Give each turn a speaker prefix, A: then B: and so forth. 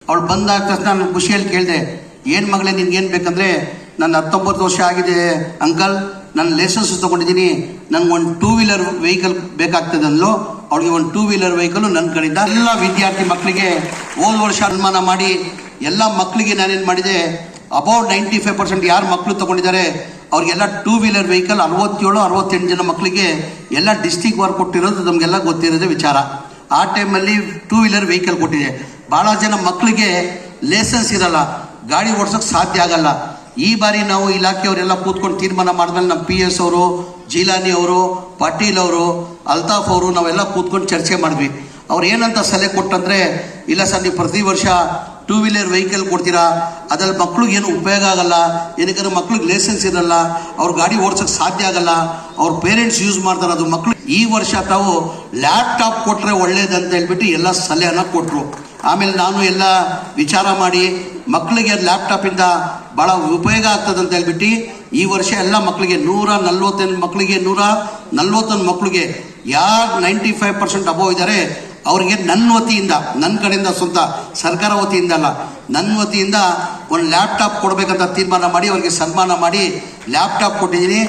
A: ಅವಳು ಬಂದಾದ ತಕ್ಷಣ ನಾನು ಖುಷಿಯಲ್ಲಿ ಕೇಳಿದೆ, ಏನು ಮಗಳೇ ನಿನ್ಗೇನು ಬೇಕಂದರೆ, ನನ್ನ 19 ವರ್ಷ ಆಗಿದೆ ಅಂಕಲ್, ನಾನು ಲೈಸೆನ್ಸ್ ತೊಗೊಂಡಿದ್ದೀನಿ, ನನಗೆ ಒಂದು 2 ವೀಲರ್ ವೆಹಿಕಲ್ ಬೇಕಾಗ್ತದೆ ಅಂದ್ಲು. ಅವಳಿಗೆ ಒಂದು 2 ವೀಲರ್ ವೆಹಿಕಲ್ ನನ್ನ ಕಡೆಯಿಂದ ಎಲ್ಲ ವಿದ್ಯಾರ್ಥಿ ಮಕ್ಕಳಿಗೆ ಹೋದ ವರ್ಷ ಸನ್ಮಾನ ಮಾಡಿ ಎಲ್ಲ ಮಕ್ಕಳಿಗೆ ನಾನೇನು ಮಾಡಿದೆ, ಅಬೌಟ್ 95% ಯಾರು ಮಕ್ಕಳು ತೊಗೊಂಡಿದ್ದಾರೆ ಅವ್ರಿಗೆಲ್ಲ 2 ವೀಲರ್ ವೆಹಿಕಲ್ 67-68 ಜನ ಮಕ್ಕಳಿಗೆ ಎಲ್ಲ ಡಿಸ್ಟಿಕ್ ವರ್ಕ್ ಕೊಟ್ಟಿರೋದು ನಮಗೆಲ್ಲ ಗೊತ್ತಿರೋದೇ ವಿಚಾರ. ಆ ಟೈಮಲ್ಲಿ 2 ವೀಲರ್ ವೆಹಿಕಲ್ ಕೊಟ್ಟಿದೆ. ಭಾಳ ಜನ ಮಕ್ಕಳಿಗೆ ಲೈಸೆನ್ಸ್ ಇರಲ್ಲ, ಗಾಡಿ ಓಡಿಸೋಕ್ಕೆ ಸಾಧ್ಯ ಆಗಲ್ಲ. ಈ ಬಾರಿ ನಾವು ಇಲಾಖೆಯವರೆಲ್ಲ ಕೂತ್ಕೊಂಡು ತೀರ್ಮಾನ ಮಾಡಿದ್ಮೇಲೆ ನಮ್ಮ PS ಅವರು, ಜೀಲಾನಿ ಅವರು, ಪಾಟೀಲ್ ಅವರು, ಅಲ್ತಾಫ್ ಅವರು ನಾವೆಲ್ಲ ಕೂತ್ಕೊಂಡು ಚರ್ಚೆ ಮಾಡಿದ್ವಿ. ಅವ್ರು ಏನಂತ ಸಲಹೆ ಕೊಟ್ಟಂದರೆ, ಇಲ್ಲ ಸರ್ ನೀವು ಪ್ರತಿ ವರ್ಷ 2 ವೀಲರ್ ವೆಹಿಕಲ್ ಕೊಡ್ತೀರಾ, ಅದ್ರಲ್ಲಿ ಮಕ್ಳಿಗೆ ಏನು ಉಪಯೋಗ ಆಗಲ್ಲ, ಏನಕ್ಕೆ ಮಕ್ಳಿಗೆ ಲೈಸೆನ್ಸ್ ಇರಲ್ಲ, ಅವ್ರು ಗಾಡಿ ಓಡಿಸೋಕ್ಕೆ ಸಾಧ್ಯ ಆಗಲ್ಲ, ಅವ್ರ ಪೇರೆಂಟ್ಸ್ ಯೂಸ್ ಮಾಡ್ತಾರೆ, ಅದು ಮಕ್ಕಳು ಈ ವರ್ಷ ತಾವು ಲ್ಯಾಪ್ಟಾಪ್ ಕೊಟ್ಟರೆ ಒಳ್ಳೇದಂತ ಹೇಳ್ಬಿಟ್ಟು ಎಲ್ಲ ಸಲಹೆನ ಕೊಟ್ಟರು. ಆಮೇಲೆ ನಾನು ಎಲ್ಲ ವಿಚಾರ ಮಾಡಿ ಮಕ್ಕಳಿಗೆ ಲ್ಯಾಪ್ಟಾಪಿಂದ ಭಾಳ ಉಪಯೋಗ ಆಗ್ತದೆ ಅಂತ ಹೇಳ್ಬಿಟ್ಟು ಈ ವರ್ಷ ಎಲ್ಲ ಮಕ್ಕಳಿಗೆ 141 ಮಕ್ಕಳಿಗೆ 141 ಮಕ್ಕಳಿಗೆ ಯಾರು 95% ಅಬೋವ್ ಇದ್ದಾರೆ ಅವರಿಗೆ ನನ್ನ ವತಿಯಿಂದ, ನನ್ನ ಕಡೆಯಿಂದ, ಸ್ವಂತ ಸರ್ಕಾರ ವತಿಯಿಂದ ಅಲ್ಲ, ನನ್ನ ವತಿಯಿಂದ ಒಂದು ಲ್ಯಾಪ್ಟಾಪ್ ಕೊಡಬೇಕಂತ ತೀರ್ಮಾನ ಮಾಡಿ ಅವ್ರಿಗೆ ಸನ್ಮಾನ ಮಾಡಿ ಲ್ಯಾಪ್ಟಾಪ್ ಕೊಟ್ಟಿದ್ದೀನಿ.